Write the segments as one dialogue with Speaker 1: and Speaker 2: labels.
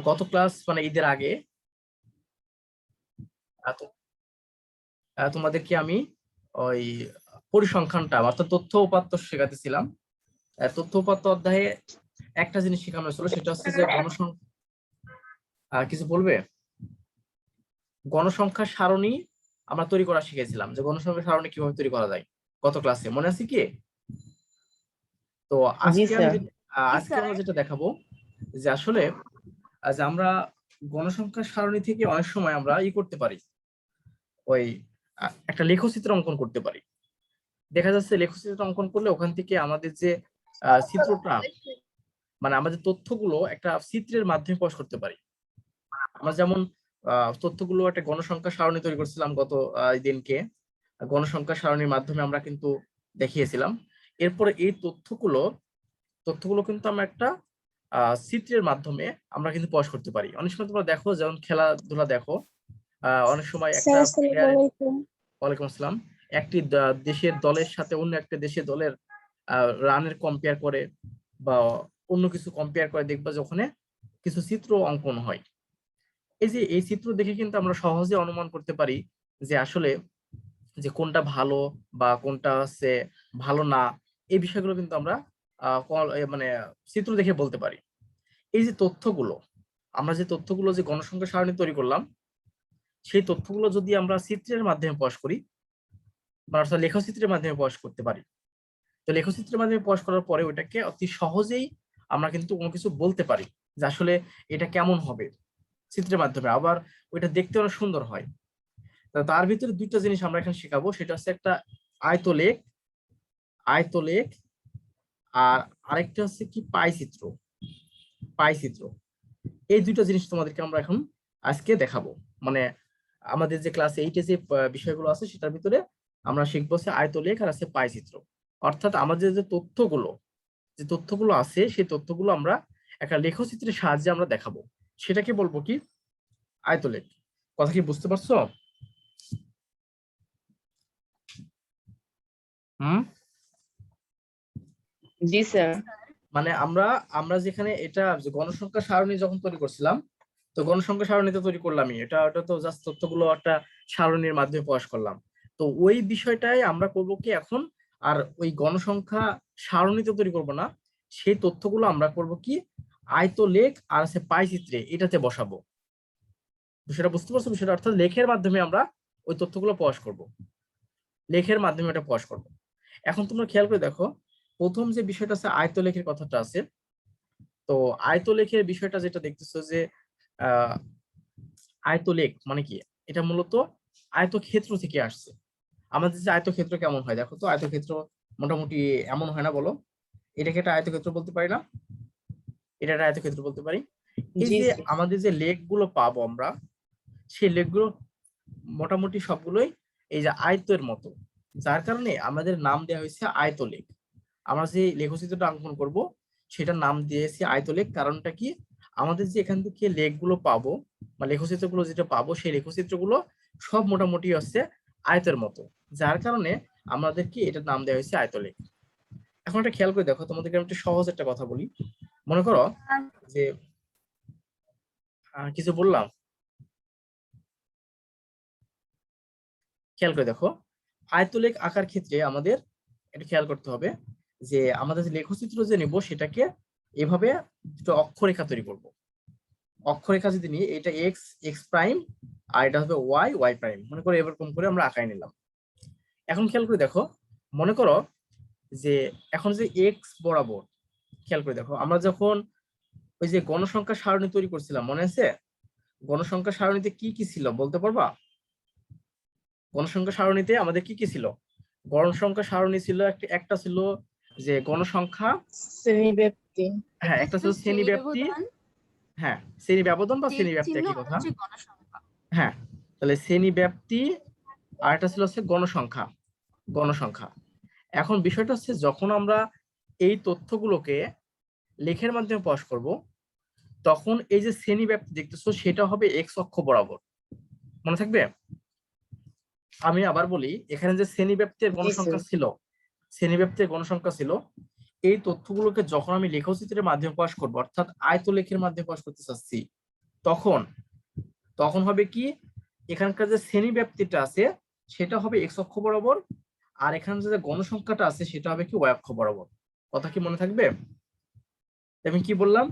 Speaker 1: গত ক্লাস মানে ঈদের আগে তোমাদেরকে আমি ওই পরিসংখ্যানটা অর্থাৎ তথ্য উপাত্ত শেখাতেছিলাম। তথ্য উপাত্ত অধ্যায়ে একটা জিনিস শেখানো হয়েছিল, সেটা হচ্ছে যে কিছু বলবে গণসংখ্যা সারণী আমরা তৈরি করা শিখেছিলাম, যে গণসংখ্যা সারণী কিভাবে তৈরি করা যায় গত ক্লাসে, মনে আছে কি? তো
Speaker 2: জি
Speaker 1: আজকে আমি
Speaker 2: স্যার।
Speaker 1: আজকে আমরা যেটা দেখাবো যে আসলে যে আমরা গণসংখ্যা সারণী থেকে অনেক সময় আমরা করতে পারি, ওই একটা লেখচিত্র অঙ্কন করতে পারি। দেখা যাচ্ছে লেখচিত্র অঙ্কন করলে ওখান থেকে আমাদের যে চিত্রটা মানে আমাদের তথ্যগুলো একটা চিত্রের মাধ্যমে প্রকাশ করতে পারি। আমরা যেমন তথ্যগুলো একটা গণসংখ্যা সারণী তৈরি করছিলাম গত দিনকে, গণসংখ্যা সারণীর মাধ্যমে আমরা কিন্তু দেখিয়েছিলাম। এরপরে এই তথ্যগুলো কিন্তু আমরা একটা চিত্রের মাধ্যমে আমরা কিন্তু প্রকাশ করতে পারি। অনেক সময় তোমরা দেখো, যেমন খেলাধুলা দেখো, অনেক সময় একটা
Speaker 3: স্যার আসসালামু
Speaker 1: প্লেয়ারের,
Speaker 3: আলাইকুম।
Speaker 1: ওয়ালাইকুম আসসালাম, একটি দেশের দলের সাথে অন্য একটা দেশের দলের রানের কম্পেয়ার করে বা অন্য কিছু কম্পেয়ার করে, দেখবা যে ওখানে কিছু চিত্র অঙ্কন হয়। এই চিত্র দেখে কিন্তু আমরা সহজে অনুমান করতে পারি যে আসলে যে কোনটা ভালো বা কোনটা হচ্ছে ভালো না, এই বিষয়গুলো কিন্তু আমরা মানে চিত্র দেখে বলতে পারি। এই যে তথ্যগুলো, আমরা যে তথ্যগুলো যে গণসংখ্যা সারণী তৈরি করলাম, সেই তথ্যগুলো যদি আমরা চিত্রের মাধ্যমে প্রকাশ করি বা অর্থাৎ লেখচিত্রের মাধ্যমে প্রকাশ করতে পারি, তো লেখচিত্রের মাধ্যমে প্রকাশ করার পরে ওইটাকে অতি সহজেই আমরা কিন্তু কোনো কিছু বলতে পারি যে আসলে এটা কেমন হবে চিত্রের মাধ্যমে, আবার ওইটা দেখতে অনেক সুন্দর হয়। তার ভিতরে দুইটা জিনিস আমরা এখানে শেখাবো, সেটা হচ্ছে একটা আয়তলেখ, আয়তলেখ, আর আরেকটা হচ্ছে কি পাইচিত্র, পাইচিত্র। এই দুইটা জিনিস তোমাদেরকে আমরা এখন আজকে দেখাবো। মানে আমাদের যে ক্লাস 8 যে বিষয়গুলো আছে সেটার ভিতরে আমরা শিখবো হচ্ছে আয়তলেখ আর আছে পাইচিত্র। অর্থাৎ আমাদের যে তথ্যগুলো আছে সেই তথ্যগুলো আমরা একটা লেখচিত্রের সাহায্যে আমরা দেখাবো, সেটাকে বলবো কি আয়তলেখ। কথা কি বুঝতে পারছো? হুম।
Speaker 2: জি স্যার।
Speaker 1: মানে আমরা আমরা যেখানে এটা যে গণসংখ্যা সারণী যখন তৈরি করছিলাম, তো গণসংখ্যা সারণীতে তৈরি করলামই, ওটা তো জাস্ট তথ্যগুলো একটা সারণীর মাধ্যমে প্রকাশ করলাম। তো ওই বিষয়টাই আমরা করব কি এখন, আর ওই গণসংখ্যা সারণীতে তৈরি করব না, সেই তথ্যগুলো আমরা করব কি আয়তলেখ আর আছে পাইচিত্রে এটাতে বসাবো। বিষয়টা বুঝতে পারছো? বিষয়টা অর্থাৎ লেখের মাধ্যমে আমরা ওই তথ্যগুলো প্রকাশ করব, লেখের মাধ্যমে এটা প্রকাশ করব। এখন তোমরা খেয়াল করে দেখো, প্রথম যে বিষয়টা আছে আয়তলেখের কথাটা আছে, তো আয়তলেখের বিষয়টা যেটা দেখতেছো যে আহ আয়তলেখ মানে কি, এটা মূলত আয়তক্ষেত্র থেকে আসছে। আমাদের যে আয়তক্ষেত্র কেমন হয় দেখো তো, আয়তক্ষেত্র মোটামুটি এমন হয় না বলো? এটাকে একটা আয়তক্ষেত্র বলতে পারি না? এটা একটা আয়তক্ষেত্র বলতে পারি। এই
Speaker 2: জি
Speaker 1: যে
Speaker 2: স্যার।
Speaker 1: আমাদের যে লেখ গুলো পাবো আমরা, সেই লেখগুলো মোটামুটি সবগুলোই এই যে আয়তের মতো, যার কারণে আমাদের নাম দেওয়া হয়েছে আয়তলেখ। আমরা যে লেখচিত্রটা অঙ্কন করব সেটার নাম দিয়েছি আয়তলেখ। কারণটা কি, আমাদের যে এখান থেকে লেখগুলো পাবো বা লেখচিত্রগুলো যেটা পাবো, সেই লেখচিত্রগুলো সব মোটামুটি হচ্ছে আয়তের মতো, যার কারণে আমাদেরকে এটার নাম দেওয়া হয়েছে আয়তলেখ। এখন একটা খেয়াল করে দেখো, তোমাদেরকে আমি একটু সহজ একটা কথা বলি। মনে করো যে কিছু বললাম, খেয়াল করে দেখো, আয়তলেখ আঁকার ক্ষেত্রে আমাদের এটা খেয়াল করতে হবে যে আমাদের যে লেখচিত্র যে নেব সেটাকে এভাবে দুটো অক্ষরেখা তৈরি করব। অক্ষরেখা যদি নিই, এটা এক্স, এক্স প্রাইম, আর এটা হবে ওয়াই, ওয়াই প্রাইম, মনে করো এরকম করে আমরা আঁকাই নিলাম। এখন খেয়াল করে দেখো, মনে করো যে এখন যে এক্স বরাবর, খেয়াল করে দেখো আমরা যখন ওই যে গণসংখ্যা সারণী তৈরি করছিলাম, মনে আছে? গণসংখ্যা সারণীতে কি কি ছিল বলতে পারবা? গণসংখ্যা সারণীতে আমাদের কি কি ছিল? গণসংখ্যা সারণী ছিল একটা ছিল যে গণসংখ্যা,
Speaker 2: শ্রেণী ব্যক্তি।
Speaker 1: হ্যাঁ একটা ছিল শ্রেণী ব্যাপ্তি, হ্যাঁ শ্রেণী ব্যবধান বা শ্রেণী ব্যাপ্তি একই কথা। হ্যাঁ, তাহলে শ্রেণী ব্যাপ্তি, আর একটা ছিল হচ্ছে গণসংখ্যা, গণসংখ্যা। এখন বিষয়টা হচ্ছে যখন আমরা এই তথ্যগুলোকে লেখের মাধ্যমে প্রকাশ করব, তখন এই যে শ্রেণী ব্যাপ্তি দেখতেছো সেটা হবে এক্স অক্ষ বরাবর, মনে থাকবে? আমি আবার বলি, এখানে যে শ্রেণী ব্যাপ্তির
Speaker 2: জি স্যার।
Speaker 1: গণসংখ্যা ছিল, শ্রেণী ব্যাপ্তির গণসংখ্যা ছিল, এই তথ্যগুলোকে যখন আমি লেখচিত্রের মাধ্যমে প্রকাশ করবো, অর্থাৎ আয়তলেখের মাধ্যমে প্রকাশ করতে চাচ্ছি, তখন তখন হবে কি, এখানকার যে শ্রেণী ব্যাপ্তিটা আছে সেটা হবে এক্স অক্ষ বরাবর, আর এখানে যে গণসংখ্যাটা আছে সেটা হবে কি ওয়াই অক্ষ বরাবর। কথা কি মনে থাকবে? আমি কি বললাম?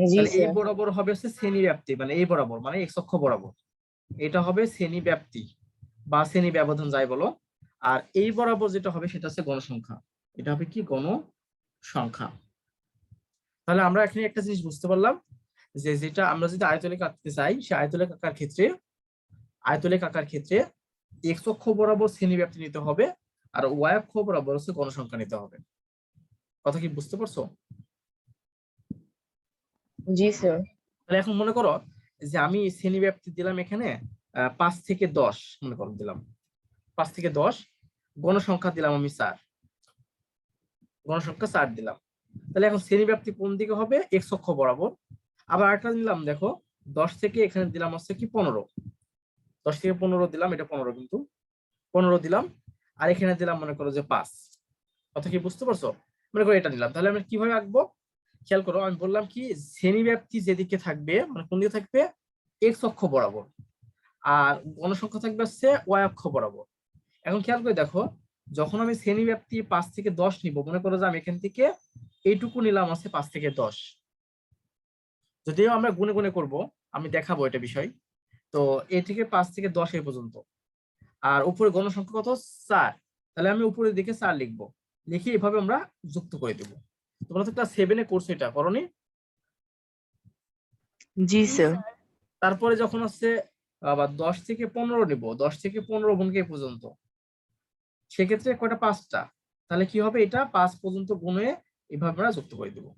Speaker 2: জি
Speaker 1: তাহলে এই
Speaker 2: স্যার।
Speaker 1: বরাবর হবে হচ্ছে শ্রেণী ব্যাপ্তি, মানে এই বরাবর মানে এক্স অক্ষ বরাবর, এটা হবে শ্রেণী ব্যাপ্তি বা শ্রেণী ব্যবধান যাই বলো। আর এই বরাবর যেটা হবে সেটা হচ্ছে গণসংখ্যা, এটা হবে কি গণসংখ্যা। তাহলে আমরা এখানে একটা জিনিস বুঝতে পারলাম যে যেটা আমরা যদি আয়তলেখ আঁকতে চাই, সে আয়তলেখ আঁকার ক্ষেত্রে এক্স অক্ষ বরাবর শ্রেণী ব্যাপ্তি নিতে হবে, আর ওয়াই অক্ষ বরাবর হচ্ছে গণসংখ্যা নিতে হবে। কথা কি বুঝতে পারছো?
Speaker 2: জি স্যার।
Speaker 1: তাহলে এখন মনে করো যে আমি শ্রেণী ব্যাপ্তি দিলাম এখানে 5 থেকে 10, মনে করো দিলাম 5 থেকে 10, গণসংখ্যা দিলাম আমি 4, গণসংখ্যা 4 দিলাম। তাহলে এখন শ্রেণী ব্যাপ্তি কোন দিকে হবে? এক্স অক্ষ বরাবর। আবার একটা দিলাম, দেখো 10 থেকে এখানে দিলাম হচ্ছে কি 15, 10 থেকে 15 দিলাম, এটা 15 কিন্তু 15 দিলাম, আর এখানে দিলাম মনে করো যে 5। কথা কি বুঝতে পারছো? মনে করো এটা দিলাম, তাহলে আমি কিভাবে আঁকবো? খেয়াল করো, আমি বললাম কি শ্রেণী ব্যাপ্তি যেদিকে থাকবে, মানে কোন দিকে থাকবে? এক্স অক্ষ বরাবর, আর গণসংখ্যা থাকবে হচ্ছে ওয়াই অক্ষ বরাবর। এখন খেয়াল করে দেখো, যখন আমি শ্রেণী ব্যাপ্তি 5 থেকে 10 নিব, মনে করো যে আমি এখান থেকে এইটুকু নিলাম আছে 5 থেকে 10, যদিও আমরা গুনে গুনে করব, আমি দেখাবো এটা বিষয়। তো এ থেকে 5 থেকে 10 এই পর্যন্ত, আর উপরে গণসংখ্যা কত? 4। তাহলে আমি উপরের দিকে 4 লিখবো, লিখে এভাবে আমরা যুক্ত করে দেবো। তোমরা তো ক্লাস 7-এ কোর্স এটা করনি?
Speaker 2: জি স্যার।
Speaker 1: তারপরে যখন হচ্ছে আবার 10 থেকে 15 নিব, 10 থেকে 15 গুণকে এই পর্যন্ত, সেক্ষেত্রে কয়টা? 5টা। তাহলে কি হবে? এটা 5 পর্যন্ত গুণে এভাবে আমরা যুক্ত করে দেবো।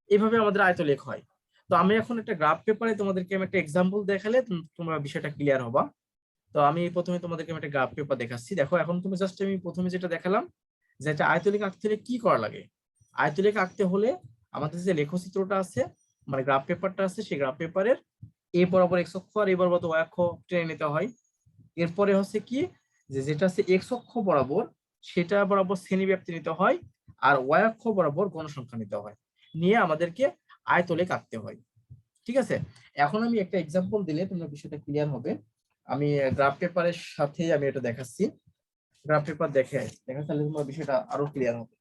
Speaker 1: এইভাবে আমাদের আয়তলেখ হয়। তো আমি এখন একটা গ্রাফ পেপারে তোমাদেরকে আমি একটা এক্সাম্পল দেখালে তোমরা বিষয়টা ক্লিয়ার হবা। তো আমি প্রথমে তোমাদেরকে আমি একটা গ্রাফ পেপার দেখাচ্ছি। দেখো এখন তুমি জাস্ট আমি প্রথমে যেটা দেখালাম, যে একটা আয়তলেখ আঁকতে হলে কি করা লাগে। আয়তলেখ আঁকতে হলে আমাদের যে লেখচিত্রটা আছে, মানে গ্রাফ পেপারটা আছে, সেই গ্রাফ পেপারের এ বরাবর এক্স অক্ষ আর এ বরাবর ওয়াই অক্ষ টেনে নিতে হয়। এরপরে হচ্ছে কি, যে যেটা আছে এক্স অক্ষ বরাবর সেটা বরাবর শ্রেণী ব্যাপ্তি নিতে হয়, আর ওয়াই অক্ষ বরাবর গণসংখ্যা নিতে হয়, নিয়ে আমাদেরকে আয়তলেখ আঁকতে হয়। ঠিক আছে, এখন আমি একটা এক্সাম্পল দিলে তোমরা বিষয়টা ক্লিয়ার হবে। আমি গ্রাফ পেপারের সাথে আমি এটা দেখাচ্ছি, গ্রাফ পেপার দেখে তাহলে তোমার বিষয়টা আরো ক্লিয়ার হবে।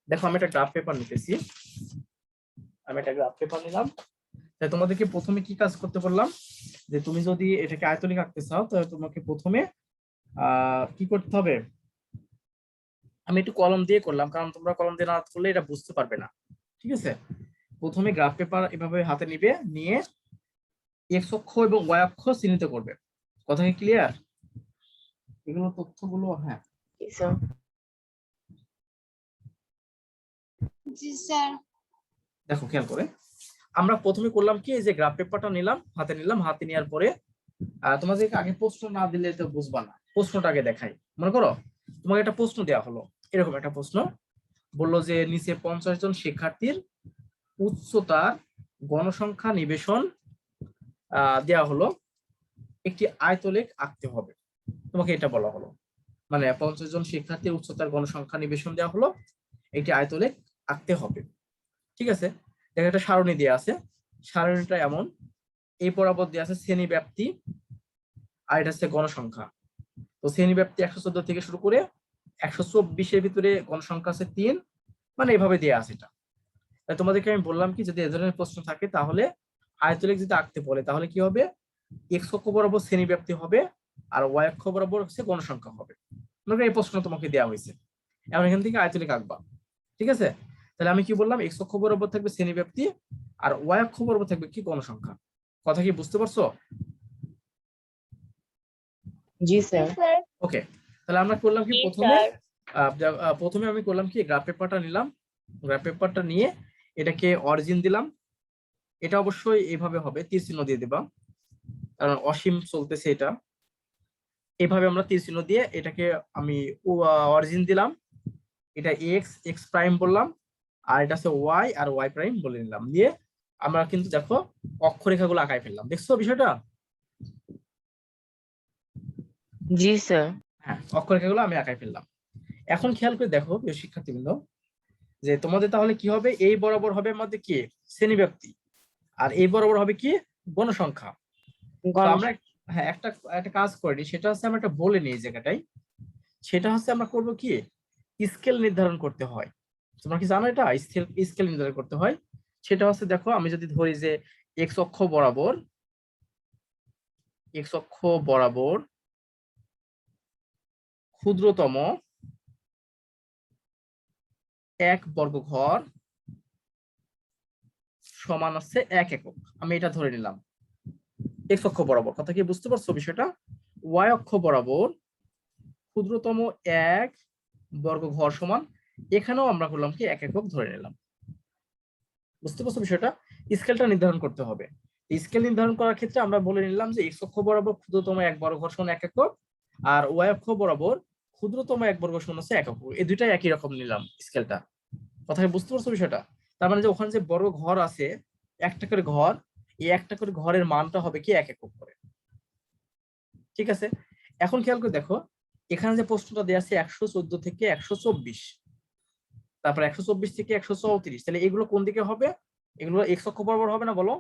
Speaker 1: দেখো আমি একটা গ্রাফ পেপার নিতেছি, আমি একটা গ্রাফ পেপার নিলাম। তাই তোমাদেরকে প্রথমে কি কাজ করতে বললাম, যে তুমি যদি এটাকে আয়তলেখ আঁকতে চাও তাহলে তোমাকে প্রথমে কি করতে হবে? আমি একটু কলম দিয়ে করলাম, কারণ তোমরা কলম দিয়ে না করলে এটা বুঝতে পারবে না। ঠিক আছে, প্রথমে গ্রাফ পেপার এভাবে হাতে নিবে, নিয়ে এক্স অক্ষ এবং ওয়াই অক্ষ চিহ্নিত করবে। কথা কি ক্লিয়ার? এগুলো তথ্যগুলো, হ্যাঁ
Speaker 2: জি স্যার।
Speaker 3: জি স্যার।
Speaker 1: দেখো খেয়াল করে, আমরা প্রথমে করলাম কি, এই যে গ্রাফ পেপারটা নিলাম, হাতে নেওয়ার পরে তোমাদেরকে আগে প্রশ্ন না দিলে তো বুঝবা না, প্রশ্নটা আগে দেখাই। মনে করো তোমাকে একটা প্রশ্ন দেওয়া হলো, এরকম একটা প্রশ্ন বললো যে নিচে 50 জন শিক্ষার্থীর উচ্চতার গণসংখ্যা নিবেশন দেওয়া হলো, একটি আয়তলেখ আঁকতে হবে। তোমাকে এটা বলা হলো, মানে 50 জন শিক্ষার্থীর উচ্চতার গণসংখ্যা নিবেশন দেওয়া হলো, একটি আয়তলেখ আঁকতে হবে। ঠিক আছে, দেখো একটা সারণী দেওয়া আছে, সারণীটা এমন, এই বরাবর দেওয়া আছে শ্রেণী ব্যাপ্তি, আর এটা হচ্ছে গণসংখ্যা। তো শ্রেণী ব্যাপ্তি 114 থেকে শুরু করে 124-এর ভিতরে গণসংখ্যা আছে 3, মানে এভাবে দেওয়া আছে এটা। তাই তোমাদেরকে আমি বললাম কি, যদি এ ধরনের প্রশ্ন থাকে তাহলে আয়তলেখ যদি আঁকতে বলে তাহলে কি হবে? এক্স অক্ষ বরাবর শ্রেণী ব্যাপ্তি হবে, আর ওয়াই অক্ষ বরাবর হচ্ছে গণসংখ্যা হবে। মনে করো এই প্রশ্ন তোমাকে দেওয়া হয়েছে, এখন এখান থেকে আয়তলেখ আঁকবা। ঠিক আছে, তাহলে আমি কি বললাম? এক্স অক্ষ বরাবর থাকবে শ্রেণী ব্যাপ্তি, আর ওয়াই অক্ষ বরাবর থাকবে কি? গণসংখ্যা। কথা কি বুঝতে পারছো?
Speaker 2: জি স্যার।
Speaker 1: ওকে, তাহলে আমরা করলাম কি, প্রথমে আমি করলাম কি, গ্রাফ পেপারটা নিলাম, গ্রাফ পেপারটা নিয়ে এটাকে অরিজিন দিলাম। এটা অবশ্যই এইভাবে হবে, তীর চিহ্ন দিয়ে দিবা, কারণ অসীম চলতেছে এটা। এইভাবে আমরা তীর চিহ্ন দিয়ে এটাকে আমি অরিজিন দিলাম, এটা এক্স প্রাইম বললাম, আর এটা আছে ওয়াই, আর ওয়াই প্রাইম বলে নিলাম। দিয়ে আমরা কিন্তু দেখো অক্ষরেখাগুলো আঁকায় ফেললাম, দেখছো বিষয়টা?
Speaker 2: জি স্যার।
Speaker 1: হ্যাঁ, অক্ষরেখাগুলো আমি আঁকায় ফেললাম। এখন খেয়াল করে দেখো প্রিয় শিক্ষার্থীবৃন্দ, যে তোমাদের তাহলে কি হবে, এই বরাবর হবে আমাদের কি শ্রেণী ব্যক্তি, আর এই বরাবর হবে কি গণসংখ্যা। তো আমরা হ্যাঁ একটা একটা কাজ করি, সেটা হচ্ছে আমরা একটা বলে নিই এই জায়গাটাই, সেটা হচ্ছে আমরা করব কি স্কেল নির্ধারণ করতে হয়। তোমরা কি জানো এটা স্কেল নির্ধারণ করতে হয়? সেটা হচ্ছে দেখো, আমি যদি ধরি যে এক্স অক্ষ বরাবর ক্ষুদ্রতম এক বর্গ ঘর সমান হচ্ছে 1 একক, আমি এটা ধরে নিলাম এক্স অক্ষ বরাবর। কথা কি বুঝতে পারছো বিষয়টা? ওয়াই অক্ষ বরাবর ক্ষুদ্রতম এক বর্গ ঘর সমান, এখানেও আমরা করলাম কি 1 একক ধরে নিলাম। বুঝতে পারছো বিষয়টা? স্কেলটা নির্ধারণ করতে হবে। স্কেল নির্ধারণ করার ক্ষেত্রে আমরা বলে নিলাম যে এক্স অক্ষ বরাবর ক্ষুদ্রতম এক বর্গ ঘর সমান 1 একক, আর ওয়াই অক্ষ বরাবর ক্ষুদ্রতম এক বর্গ সমান হচ্ছে 1 একক। এই দুইটাই একই রকম নিলাম স্কেলটা। কথা কি বুঝতে পারছো বিষয়টা? তার মানে যে ওখানে যে বর্গ ঘর আছে, একটা করে ঘর, এই একটা করে ঘরের মানটা হবে কি 1 একক করে। ঠিক আছে, এখন খেয়াল করে দেখো, এখানে যে প্রশ্নটা দেওয়া আছে 114 থেকে 124, তারপর 124 থেকে 134, তাহলে এগুলো কোন দিকে হবে? এগুলো এক্স অক্ষ বরাবর হবে না বলো?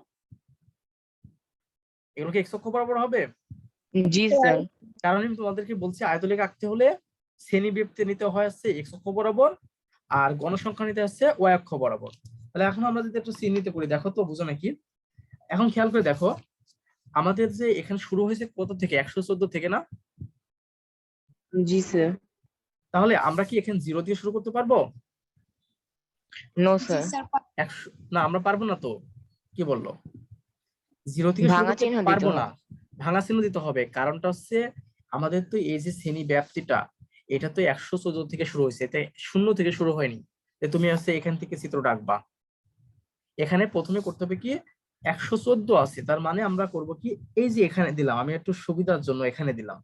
Speaker 1: এগুলো কি এক্স অক্ষ বরাবর হবে?
Speaker 2: জি স্যার।
Speaker 1: কারণ আমি তোমাদেরকে বলছি আয়তলেখ আঁকতে হলে শ্রেণী বৃত্তে নিতে হয় হচ্ছে এক্স অক্ষ বরাবর, আর গণসংখ্যা নিতে হচ্ছে ওয়াই অক্ষ বরাবর। তাহলে এখন আমরা যদি একটু চিহ্নিত করি, দেখো তো বুঝো নাকি? এখন খেয়াল করে দেখো, আমাদের যে এখানে শুরু হয়েছে কত থেকে? 114 থেকে না?
Speaker 2: জি স্যার।
Speaker 1: তাহলে আমরা কি এখানে 0 দিয়ে শুরু করতে পারবো?
Speaker 2: নো
Speaker 3: জি
Speaker 2: স্যার।
Speaker 3: স্যার
Speaker 1: 100 না, আমরা পারবো না তো। কি বললো? 0 থেকে শুরু
Speaker 2: ভাঙা
Speaker 1: করতে
Speaker 2: চিহ্ন দিতে
Speaker 1: পারবো না,
Speaker 2: হবে।
Speaker 1: ভাঙা চিহ্ন দিতে হবে। কারণটা হচ্ছে আমাদের তো এই যে শ্রেণী ব্যাপ্তিটা, এটা তো 114 থেকে শুরু হয়েছে, তাই 0 থেকে শুরু হয়নি। তুমি হচ্ছে এখান থেকে চিত্র ডাকবা, এখানে প্রথমে করতে হবে কি 114 আছে, তার মানে আমরা করব কি, এই যে এখানে দিলাম, আমি একটু সুবিধার জন্য এখানে দিলাম,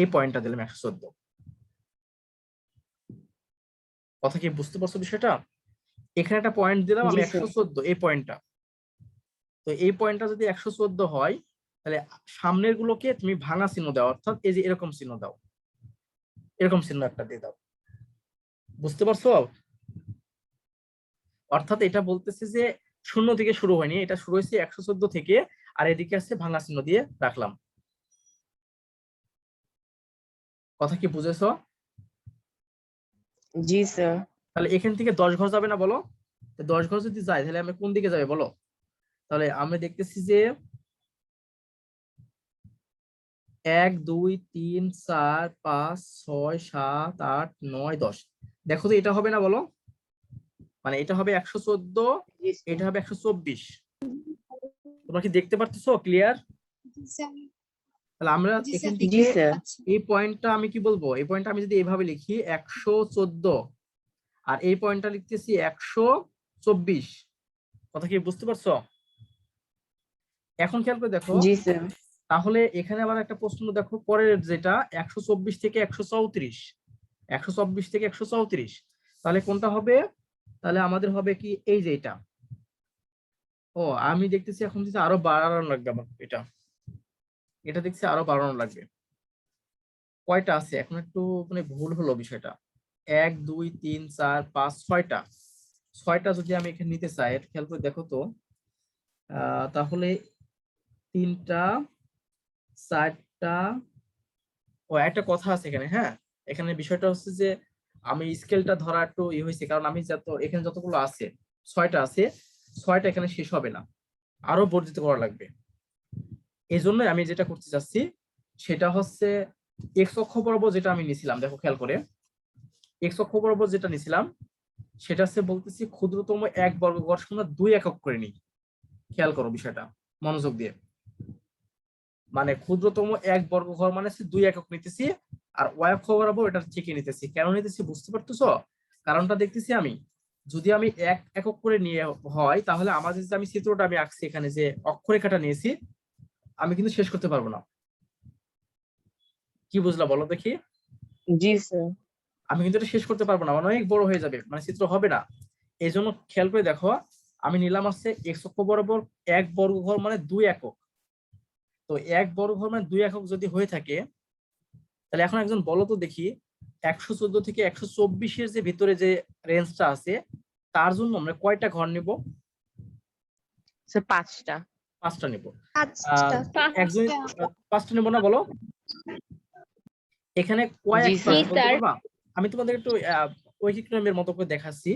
Speaker 1: এই পয়েন্টটা দিলাম 114। কথা কি বুঝতে পারছো বিষয়টা? এখানে একটা পয়েন্ট দিলাম
Speaker 2: জি
Speaker 1: আমি
Speaker 2: স্যার।
Speaker 1: 114, এই পয়েন্টটা। তো এই পয়েন্টটা যদি 114 হয়, তাহলে সামনের গুলোকে তুমি ভাঙা চিহ্ন দাও, অর্থাৎ এই যে এরকম চিহ্ন দাও, এরকম চিহ্ন একটা দিয়ে দাও। বুঝতে পারছো? অর্থাৎ এটা বলতেছে যে 0 থেকে শুরু হয়নি, এটা শুরু হয়েছে 114 থেকে, আর এদিকে আছে ভাঙা চিহ্ন দিয়ে রাখলাম। কথা কি বুঝেছো?
Speaker 2: জি স্যার।
Speaker 1: তাহলে এখান থেকে 10 ঘর যাবে না বলো? 10 ঘর যদি যায়, তাহলে আমি কোন দিকে যাবে বলো? তাহলে আমি দেখতেছি যে 1 2 3 4 5 6 7 8 9 10, দেখো তো এটা হবে না বলো? মানে এটা হবে 114,
Speaker 2: জি স্যার।
Speaker 1: এটা হবে 124। তোমরা কি দেখতে পারতেছো ক্লিয়ার?
Speaker 3: জি স্যার
Speaker 1: তাহলে আমরা
Speaker 3: জি
Speaker 1: এখান
Speaker 3: স্যার
Speaker 2: জি
Speaker 1: থেকে
Speaker 2: স্যার।
Speaker 3: পাচ্ছি।
Speaker 1: এই পয়েন্টটা আমি কি বলবো, এই পয়েন্টটা আমি যদি এইভাবে লিখি 114, আর এই পয়েন্টটা লিখতেছি 124। কথা কি বুঝতে পারছো? এখন খেয়াল করে দেখো,
Speaker 2: জি স্যার।
Speaker 1: তাহলে এখানে আবার একটা প্রশ্ন দেখো পরের, যেটা 124 থেকে 134, 124 থেকে 134, তাহলে কোনটা হবে? তাহলে আমাদের হবে কি এই যে এটা। ও আমি দেখতেছি এখন দেখছি আরো বাড়ানো লাগবে আমার, এটা দেখছি আরো বাড়ানো লাগবে। কয়টা আছে এখন একটু মানে ভুল হলো বিষয়টা, 1 2 3 4 5 6টা, 6টা যদি আমি এখানে নিতে চাই, এটা খেয়াল করে দেখো তো, তাহলে 3টা 4টা। ও একটা কথা আছে এখানে, হ্যাঁ, এখানে বিষয়টা হচ্ছে যে আমি স্কেলটা ধরা একটু হয়েছে, কারণ আমি এখানে যতগুলো আছে 6টা আছে, 6টা এখানে শেষ হবে না, আরো বর্ধিত করা লাগবে। এই জন্য আমি যেটা করতে চাচ্ছি সেটা হচ্ছে এক্স অক্ষ বরাবর যেটা আমি নিছিলাম, দেখো খেয়াল করে, এক্স অক্ষ বরাবর যেটা নিছিলাম সেটা হচ্ছে বলতেছি ক্ষুদ্রতম এক বর্গ ঘর সমান 2 একক করে নিই। খেয়াল করো বিষয়টা মনোযোগ দিয়ে, মানে ক্ষুদ্রতম এক বর্গ ঘর মানে 2 একক নিতেছি, আর ওয়াই অক্ষ বরাবর এটা চেকে নিতেছি। কেন নিতেছি বুঝতে পারতেছো? কারণটা দেখতেছি আমি, যদি আমি 1 একক করে নিয়ে হয়, তাহলে আমাদের যে আমি চিত্রটা আমি আঁকছি এখানে যে অক্ষরেখাটা নিয়েছি, আমি কিন্তু শেষ করতে পারবো না। কি বুঝলা বলো দেখি?
Speaker 2: জি স্যার।
Speaker 1: আমি কিন্তু এটা শেষ করতে পারবো না, অনেক বড় হয়ে যাবে, মানে চিত্র হবে না। এই জন্য খেয়াল করে দেখো, আমি নিলাম আছে এক্স অক্ষ বরাবর 1 বর্গ ঘর মানে 2 একক। তো 1 বর্গ ঘর মানে 2 একক যদি হয়ে থাকে, তাহলে এখন একজন বলো তো দেখি, 114 থেকে 124-এর যে ভিতরে যে রেঞ্জটা আছে তার জন্য আমরা কয়টা ঘর নিব?
Speaker 2: স্যার 5টা।
Speaker 1: 5টা নিব।
Speaker 3: পাঁচটা
Speaker 1: একজন 5টা নেব না, বলো? এখানে কয়
Speaker 2: জি
Speaker 1: একক
Speaker 2: স্যার।
Speaker 1: আছে বলতে পারবা? আমি তোমাদের একটু ঐকিক নিয়মের মতো করে দেখাচ্ছি।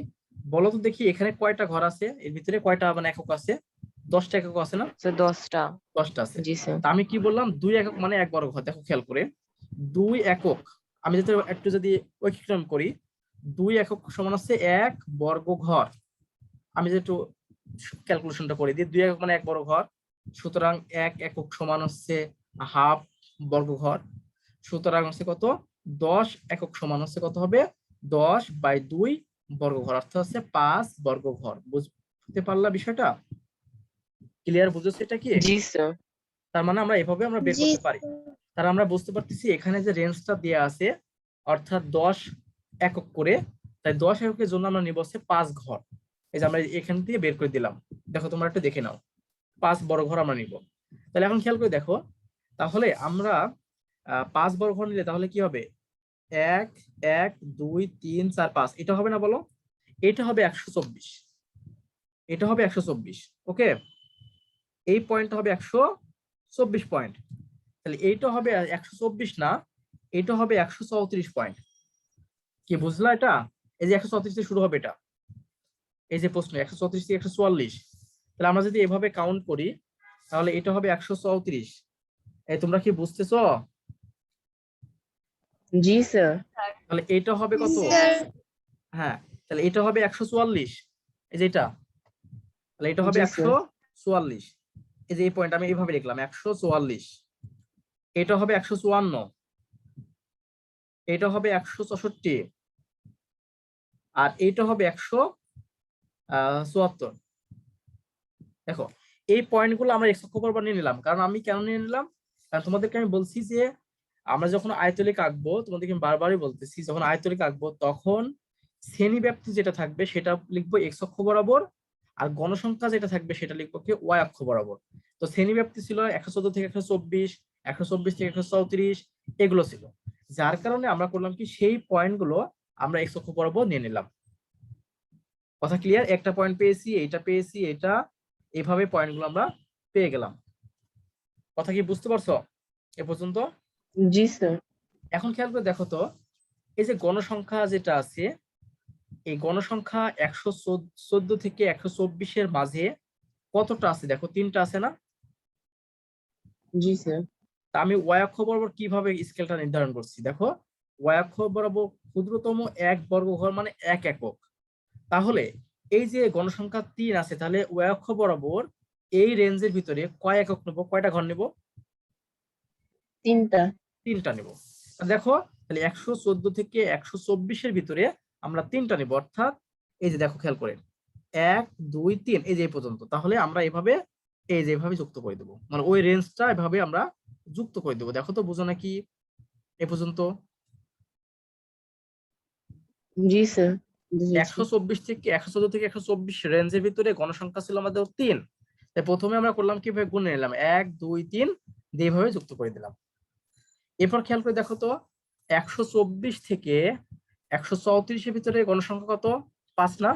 Speaker 1: বলো তো দেখি এখানে কয়টা ঘর আছে, এর ভিতরে কয়টা মানে একক আছে? 10টা একক আছে না?
Speaker 2: স্যার 10টা।
Speaker 1: 10টা আছে।
Speaker 2: জি স্যার।
Speaker 1: তা আমি কি বললাম, 2 একক মানে 1 বর্গ ঘর। দেখো খেয়াল করে, 2 একক আমি যদি একটু যদি ঐকিক নিয়ম করি, 2 একক সমান হচ্ছে 1 বর্গ ঘর। আমি যদি একটু ক্যালকুলেশনটা করে দিই, 2 একক মানে 1 বর্গ ঘর, সুতরাং 1 একক সমান হচ্ছে হাফ বর্গ ঘর। সুতরাং হচ্ছে কত? 10 একক সমান হচ্ছে কত হবে? 10/2 বর্গ ঘর, অর্থাৎ হচ্ছে 5 বর্গ ঘর। বুঝতে পারলা বিষয়টা? ক্লিয়ার? বুঝেছো এটা কি?
Speaker 2: জি স্যার।
Speaker 1: তার মানে আমরা এভাবে আমরা বের
Speaker 3: জি
Speaker 1: করতে পারি। তার আমরা বুঝতে পারতেছি এখানে যে রেঞ্জটা দেয়া আছে অর্থাৎ 10 একক করে, তাই 10 এককের জন্য আমরা নিব হচ্ছে 5 ঘর। এই যে আমরা এখান থেকে বের করে দিলাম, দেখো তোমরা একটু দেখে নাও, 5 বড় ঘর আমরা নিব। তাহলে এখন খেয়াল করে দেখো, তাহলে আমরা 5 বড় ঘর নিলে তাহলে কি হবে? 1 1 2 3 4 5, এটা হবে না বলো? এটা হবে 124, এটা হবে 124। ওকে, এই পয়েন্টটা হবে 124 পয়েন্ট। তাহলে এইটা হবে 124 না, এটা হবে 134 পয়েন্ট। কি বুঝলা এটা? এই যে 134 থেকে শুরু হবে এটা, এই যে প্রশ্ন 134 থেকে 144। তাহলে আমরা যদি এভাবে কাউন্ট করি তাহলে এটা হবে 134। এই তোমরা কি বুঝতেছো?
Speaker 2: জি স্যার।
Speaker 1: তাহলে এটা হবে কত? হ্যাঁ, তাহলে এটা হবে 144, এই যে এটা। তাহলে এটা হবে
Speaker 2: জি স্যার।
Speaker 1: 144, এই যে এই পয়েন্ট আমি এইভাবে লিখলাম 144। এটা হবে 154, এটা হবে 164, আর এইটা হবে 174। দেখো এই পয়েন্টগুলো আমরা এক্স অক্ষ বরাবর নিয়ে নিলাম। কারণ আমি কেন নিয়ে নিলাম? কারণ তোমাদেরকে আমি বলছি যে আমরা যখন আয়তলেখ আঁকবো, তোমাদেরকে আমি বারবারই বলতেছি, যখন আয়তলেখ আঁকবো তখন শ্রেণীব্যাপ্তি যেটা থাকবে সেটা লিখবো এক্স অক্ষ বরাবর, আর গণসংখ্যা যেটা থাকবে সেটা লিখবো কি ওয়াই অক্ষ বরাবর। তো শ্রেণীব্যাপ্তি ছিল 114 থেকে 124, 124 থেকে 134, এগুলো ছিল। যার কারণে আমরা করলাম কি, সেই পয়েন্টগুলো আমরা এক্স অক্ষ বরাবর নিয়ে নিলাম। কথা ক্লিয়ার? একটা পয়েন্ট পেয়েছি, এইটা পেয়েছি, এটা, এইভাবে পয়েন্টগুলো আমরা পেয়ে গেলাম। কথা কি বুঝতে পারছো এ পর্যন্ত?
Speaker 2: জি স্যার।
Speaker 1: এখন খেয়াল করে দেখো তো, এই যে গণসংখ্যা যেটা আছে, এই গণসংখ্যা 114 থেকে 124-এর মাঝে কতটা আছে? দেখো 3টা আছে না?
Speaker 2: জি স্যার।
Speaker 1: তা আমি ওয়াই অক্ষ বরাবর কিভাবে স্কেলটা নির্ধারণ করছি? দেখো, ওয়াই অক্ষ বরাবর ক্ষুদ্রতম 1 বর্গ ঘর মানে 1 একক। তাহলে এই যে গণসংখ্যা 3 আছে, তাহলে ওয়াই অক্ষ বরাবর এই রেঞ্জের ভিতরে কয় একক নেব, কয়টা ঘর নেব?
Speaker 2: 3টা।
Speaker 1: 3টা নেব। দেখো তাহলে 114 থেকে 124-এর ভিতরে আমরা 3টা নেব, অর্থাৎ এই যে দেখো খেয়াল করে 1 2 3, এই যে এই পর্যন্ত। তাহলে আমরা এভাবে এই যে এভাবে যুক্ত করে দেবো, মানে ওই রেঞ্জটা এভাবে আমরা যুক্ত করে দেবো। দেখো তো বুঝো নাকি এ পর্যন্ত?
Speaker 2: জি স্যার। বুঝেছি।
Speaker 1: 124 থেকে 114 থেকে 124 রেঞ্জের ভিতরে গণসংখ্যা ছিল আমাদের 3। তাই প্রথমে আমরা করলাম কিভাবে গুণে নিলাম 1 2 3 দিয়ে এভাবে যুক্ত করে দিলাম। এরপর খেয়াল করে দেখো তো, 124 থেকে 134-এর ভিতরে গণসংখ্যা কত? 5 না?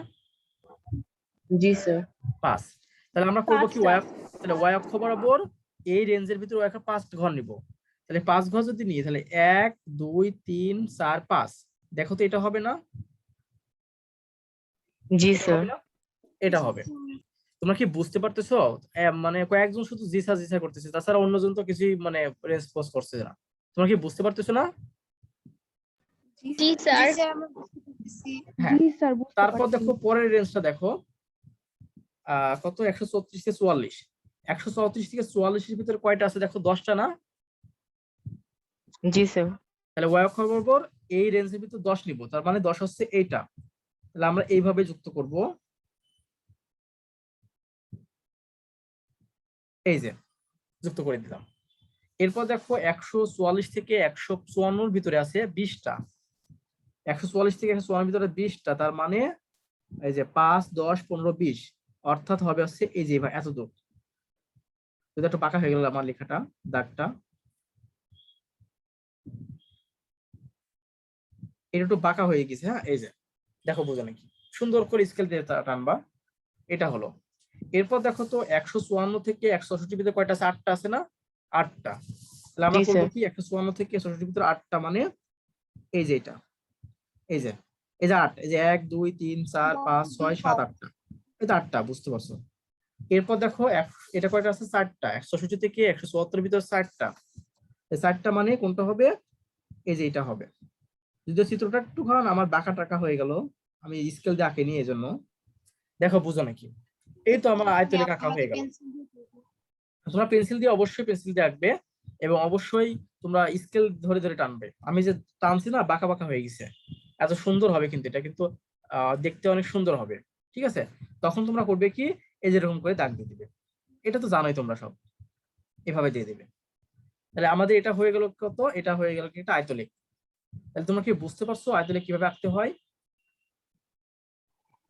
Speaker 2: জি স্যার।
Speaker 1: 5। তাহলে আমরা করবো কি, তাহলে ওয়াই অক্ষ বরাবর এই রেঞ্জের ভিতরে একটা 5 ঘর নিব। তাহলে 5 ঘর যদি নিই তাহলে 1 2 3 4 5, দেখো তো এটা হবে না?
Speaker 2: জি
Speaker 1: এটা
Speaker 2: স্যার।
Speaker 1: হবে না? এটা হবে। তোমরা কি বুঝতে পারতেছো? মানে কয়েকজন শুধু জিসা জিসা করতেছে, তাছাড়া অন্যজন তো কিছুই মানে রেসপন্স করছে না। তোমরা কি বুঝতে পারতেছো না?
Speaker 3: জি স্যার আমরা বুঝতে পারতেছি।
Speaker 1: হ্যাঁ, তারপর দেখো পরের রেঞ্জটা দেখো, কত? 134 থেকে 44। 134 থেকে 44-এর ভিতরে কয়টা আছে? দেখো 10টা না?
Speaker 2: জি স্যার।
Speaker 1: তাহলে ওয়াই অক্ষ বরাবর এই রেঞ্জের ভিতর 10 নিব, তার মানে 10 হচ্ছে এইটা। তাহলে আমরা এইভাবে যুক্ত করব, এই যে যুক্ত করে দিলাম। এরপর দেখো 144 থেকে 154-এর ভিতরে আছে 20টা। 144 থেকে 154-এর ভিতরে 20টা, তার মানে এই যে 5 10 15 20, অর্থাৎ হবে হচ্ছে এই যে এতটুকু। যদি একটু পাকা হয়ে গেল আমার লেখাটা, দাগটা। এটা একটু বাঁকা হয়ে গেছে। হ্যাঁ, এই যে দেখো বোঝা নাকি, সুন্দর করে স্কেল দিয়ে টানবা। এটা হলো। এরপর দেখো তো 154 থেকে 164 ভিতরে কয়টা আছে? 8টা আছে না? 8টা। তাহলে আমরা
Speaker 2: জি
Speaker 1: করবো
Speaker 2: স্যার।
Speaker 1: কি 154 থেকে 164 ভিতরে 8টা মানে এই যে এটা, এই যে 8, এই যে 1 2 3 4 5 6 7 8টা, এটা 8টা, বুঝতে পারছো? এরপর দেখো এটা কয়টা আছে? 4টা। 164 থেকে 174 ভিতরে 4টা, এই 4টা মানে কোনটা হবে? এই যে এটা হবে। যদিও চিত্রটা একটু আমার বাঁকা টাকা হয়ে গেল, আমি স্কেল দিয়ে আঁকিনি, এই জন্য। দেখো বুঝো নাকি? এই তো আমার আয়তলেখ আঁকা হয়ে গেল। তোমরা পেন্সিল দিয়ে, অবশ্যই পেন্সিল দিয়ে আঁকবে, এবং অবশ্যই তোমরা স্কেল ধরে ধরে টানবে। আমি যে টানছি না, বাঁকা বাঁকা হয়ে গেছে, এত সুন্দর হবে কিন্তু এটা, কিন্তু দেখতে অনেক সুন্দর হবে। ঠিক আছে, তখন তোমরা করবে কি, এই যেরকম করে দাগ দিয়ে দিবে। এটা তো জানোই তোমরা সব, এভাবে দিয়ে দিবে। তাহলে আমাদের এটা হয়ে গেল কত? এটা হয়ে গেল কি একটা আয়তলেখ। তাহলে তোমরা কি বুঝতে পারছো আয়তলেখ কিভাবে আঁকতে হয়?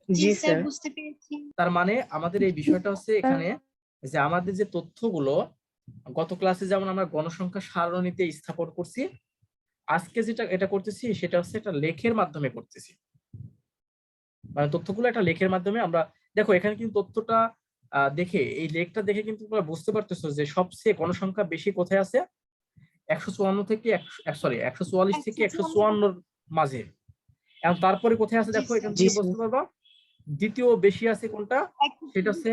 Speaker 2: জি স্যার।
Speaker 3: বুঝতে পেরেছি।
Speaker 1: তার মানে আমাদের এই বিষয়টা হচ্ছে এখানে, যে আমাদের যে তথ্যগুলো গত ক্লাসে যেমন আমরা গণসংখ্যা সারণীতে স্থাপন করছি, আজকে যেটা এটা করতেছি সেটা হচ্ছে একটা লেখের মাধ্যমে করতেছি। মানে তথ্যগুলো একটা লেখের মাধ্যমে আমরা, দেখো এখানে কিন্তু তথ্যটা দেখে, এই লেখটা দেখে কিন্তু তোমরা বুঝতে পারতেছো যে সবচেয়ে গণসংখ্যা বেশি কোথায় আছে? 154 থেকে 144 থেকে 154 মাঝে। এখন তারপরে কোথায় আছে দেখো, এখান
Speaker 2: জি
Speaker 1: থেকে
Speaker 2: স্যার।
Speaker 1: বুঝতে পারবা দ্বিতীয় বেশি আছে কোনটা, সেটা হচ্ছে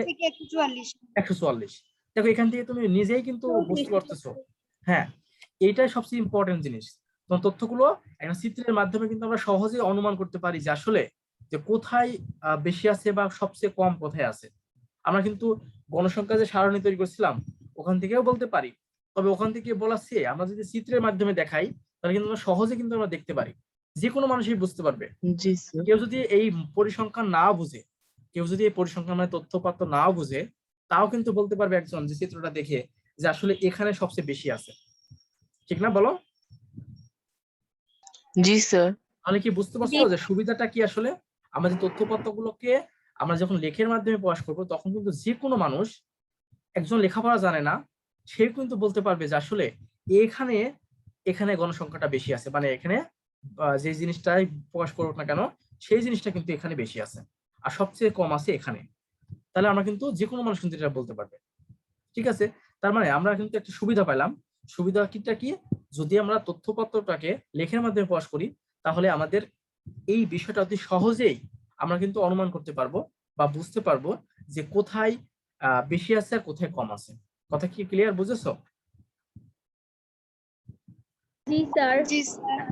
Speaker 1: 144। দেখো এখান থেকে তুমি নিজেই কিন্তু বুঝতে পারতেছো। হ্যাঁ, এইটাই সবচেয়ে ইম্পর্টেন্ট জিনিস। তোমার তথ্যগুলো একটা চিত্রের মাধ্যমে কিন্তু আমরা সহজেই অনুমান করতে পারি যে আসলে যে কোথায় বেশি আছে বা সবচেয়ে কম কোথায় আছে। আমরা কিন্তু গণসংখ্যা যে সারণী তৈরি করছিলাম, ওখান থেকেও বলতে পারি। তবে ওখান থেকে বলাচ্ছে আমরা যদি চিত্রের মাধ্যমে দেখাই, তাহলে কিন্তু আমরা সহজে কিন্তু আমরা দেখতে পারি, যে কোনো মানুষই বুঝতে পারবে।
Speaker 2: জি স্যার।
Speaker 1: কেউ যদি এই পরিসংখ্যান না বুঝে, কেউ যদি এই পরিসংখ্যান মানে তথ্যপাত্র না বুঝে, তাও কিন্তু বলতে পারবে একজন যে চিত্রটা দেখে যে আসলে এখানে সবচেয়ে বেশি আছে। ঠিক না, বলো?
Speaker 2: জি স্যার।
Speaker 1: তাহলে কি বুঝতে পারছো যে সুবিধাটা কি? আসলে আমাদের তথ্যপত্রগুলোকে আমরা যখন লেখের মাধ্যমে প্রকাশ করব, তখন কিন্তু যে কোনো মানুষ, একজন লেখাপড়া জানে না, সে কিন্তু বলতে পারবে যে আসলে এখানে এখানে গণসংখ্যাটা বেশি আছে, মানে এখানে যে জিনিসটাই প্রকাশ করুক না কেন, সেই জিনিসটা কিন্তু এখানে বেশি আছে, আর সবচেয়ে কম আছে এখানে। তাহলে আমরা কিন্তু যে কোনো মানুষ কিন্তু এটা বলতে পারবে। ঠিক আছে, তার মানে আমরা কিন্তু একটা সুবিধা পেলাম। সুবিধাটা কি? যদি আমরা তথ্যপত্রটাকে লেখের মাধ্যমে প্রকাশ করি, তাহলে আমাদের এই বিষয়টা অতি সহজেই আমরা কিন্তু অনুমান করতে পারবো বা বুঝতে পারবো যে কোথায় বেশি আছে আর কোথায় কম আছে। কথা কি ক্লিয়ার, বুঝেছো?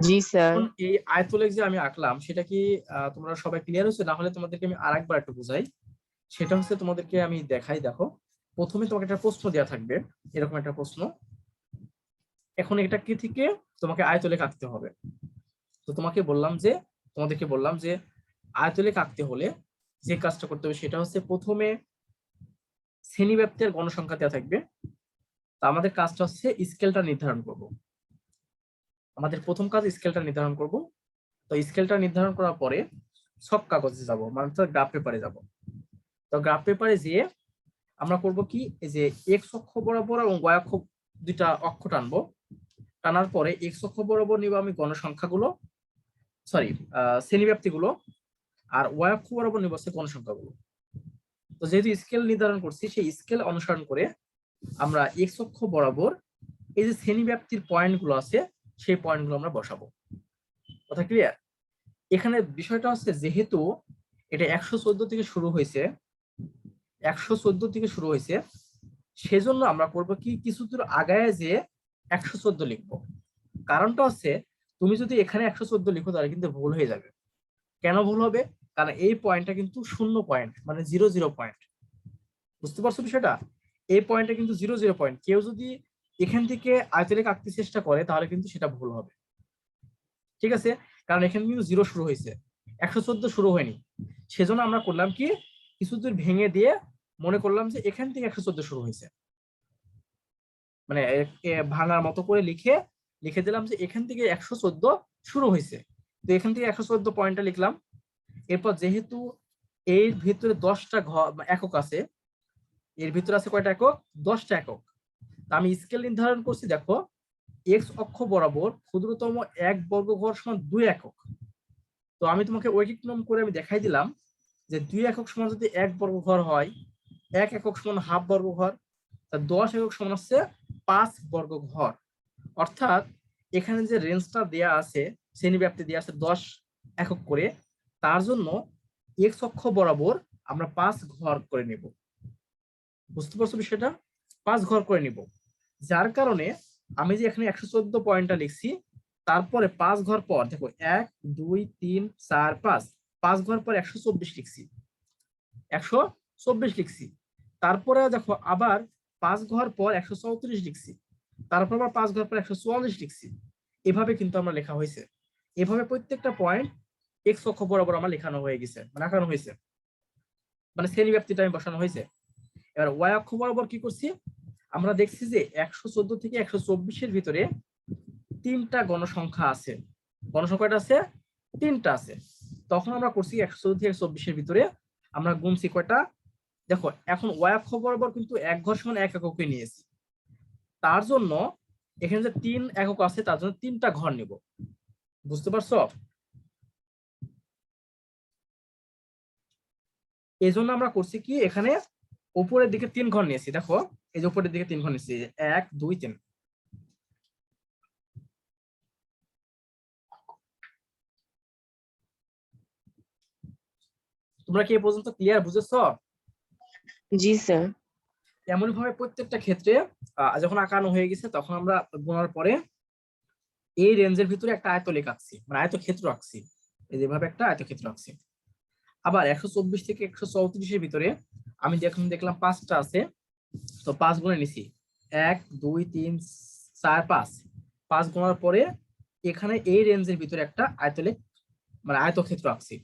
Speaker 2: জি স্যার।
Speaker 1: এখন এই আয়তলেখ যে আমি আঁকলাম, সেটা কি তোমরা সবাই ক্লিয়ার হচ্ছে? না হলে তোমাদেরকে আমি আরেকবার একটু বুঝাই। সেটা হচ্ছে তোমাদেরকে আমি দেখাই। দেখো, প্রথমে তোমাকে একটা প্রশ্ন দেওয়া থাকবে, এরকম একটা প্রশ্ন। এখন এটা কি থেকে তোমাকে আয়তলেখ আঁকতে হবে। তো তোমাদেরকে বললাম যে আয়তলেখ আঁকতে হলে যে কাজটা করতে হবে সেটা হচ্ছে, প্রথমে শ্রেণীব্যাপ্তের গণসংখ্যা দেওয়া থাকবে। তা আমাদের কাজটা হচ্ছে স্কেলটা নির্ধারণ করব। আমাদের প্রথম কাজ স্কেলটা নির্ধারণ করব। তো স্কেলটা নির্ধারণ করার পরে ছক কাগজে যাব, মানে গ্রাফ পেপারে যাব। তো গ্রাফ পেপারে যেয়ে আমরা করব কি, এই যে এক্স অক্ষ বরাবর এবং ওয়াই অক্ষ, দুইটা অক্ষ টানবো। টানার পরে এক্স অক্ষ বরাবর নিব আমি গণসংখ্যাগুলো, সরি শ্রেণীব্যাপ্তিগুলো, আর ওয়াই অক্ষ বরাবর নিব হচ্ছে গণসংখ্যাগুলো। তো যেহেতু স্কেল নির্ধারণ করছি, সেই স্কেল অনুসরণ করে আমরা এক্স অক্ষ বরাবর এই যে শ্রেণীব্যাপ্তির পয়েন্টগুলো আছে, সেই পয়েন্টগুলো আমরা বসাবো। কথা ক্লিয়ার? এখানে বিষয়টা হচ্ছে, যেহেতু এটা 114 থেকে শুরু হয়েছে, 114 থেকে শুরু হয়েছে, সেজন্য আমরা করব কি, কিছু দূর আগায় যে 114 লিখবো। কারণটা হচ্ছে, তুমি যদি এখানে 114 লিখো তাহলে কিন্তু ভুল হয়ে যাবে। কেন ভুল হবে? কারণ এই পয়েন্টটা কিন্তু 0 পয়েন্ট, মানে 00 পয়েন্ট। বুঝতে পারছো বিষয়টা? এই পয়েন্টটা কিন্তু 00 পয়েন্ট। কেউ যদি এখান থেকে আয়তলেখ আঁকতে চেষ্টা করে, তাহলে কিন্তু সেটা ভুল হবে। ঠিক আছে, কারণ এখানে কিন্তু 0 শুরু হয়েছে, 114 শুরু হয়নি। সেজন্য আমরা করলাম কি, কিছু দূর ভেঙে দিয়ে মনে করলাম যে এখান থেকে 114 শুরু হয়েছে, মানে ভাঙার মতো করে লিখে দিলাম যে এখান থেকে 114 শুরু হয়েছে। তো এখান থেকে 114 পয়েন্টটা লিখলাম। এরপর যেহেতু এর ভিতরে 10টা একক আছে, এর ভিতরে আছে কয়টা একক? 10টা একক। আমি স্কেল নির্ধারণ করছি। দেখো, এক্স অক্ষ বরাবর ক্ষুদ্রতম এক বর্গ ঘর সমান 2 একক। তো আমি তোমাকে ঐকিক নিয়ম করে আমি দেখাই দিলাম যে 2 একক সমান যদি 1 বর্গ ঘর হয়, 1 একক সমান হাফ বর্গ ঘর, তা 10 একক সমান হচ্ছে 5 বর্গ ঘর। অর্থাৎ এখানে যে রেঞ্জটা দেয়া আছে, শ্রেণীব্যাপ্তি দেয়া আছে 10 একক করে, তার জন্য এক্স অক্ষ বরাবর আমরা 5 ঘর করে নিব। বুঝতে পারছো বিষয়টা? 5 ঘর করে নিব, যার কারণে আমি যে এখানে 114 পয়েন্টটা লিখছি, তারপরে 5 ঘর পর দেখো 1 2 3 4 5, 5 ঘর পর 124 লিখছি, 124 লিখছি। তারপরে দেখো আবার 5 ঘর পর 134 লিখছি, তারপর আবার 5 ঘর পর 144 লিখছি। এভাবে কিন্তু আমরা লেখা হয়েছে। এভাবে প্রত্যেকটা পয়েন্ট এক্স অক্ষ বরাবর আমার লেখানো হয়ে গেছে, মানে আঁকানো হয়েছে, মানে শ্রেণীব্যাপ্তিটা আমি বসানো হয়েছে। এবার ওয়াই অক্ষ বরাবর কি করছি, আমরা দেখছি যে 114 থেকে 124 এর ভিতরে 3টা গণসংখ্যা আছে। গণসংখ্যাটা আছে 3টা আছে। তখন আমরা করছি 114 থেকে 124 এর ভিতরে আমরা গুনছি কয়টা, দেখো এখন ওয়াই অক্ষ বরাবর কিন্তু 1 ঘর সমান 1 এককে নিয়েছি। তার জন্য এখানে যে 3 একক আছে তার জন্য 3টা ঘর নিব। বুঝতে পারছো? এই জন্য আমরা করছি কি, এখানে উপরের দিকে 3 ঘর নিয়েছি। দেখো এই যে উপরের দিকে 3 ঘর নিয়েছি, 1 2 3। তোমরা কি এ পর্যন্ত ক্লিয়ার বুঝেছো?
Speaker 2: জি স্যার।
Speaker 1: এমন ভাবে প্রত্যেকটা ক্ষেত্রে যখন আঁকানো হয়ে গেছে তখন আমরা গোনার পরে এই রেঞ্জের ভিতরে একটা আয়তলেখ আঁকছি, মানে আয়তক্ষেত্র আঁকছি। এই যেভাবে একটা আয়তক্ষেত্র আঁকছি। আবার 124 থেকে 134 এর ভিতরে আমি দেখলাম 5টা আছে, তো 5 গুণে নিছি, 1 2 3 4 5। 5 গোনার পরে এখানে এই রেঞ্জের ভিতরে একটা আয়তলেখ, মানে আয়তক্ষেত্র আঁকছি।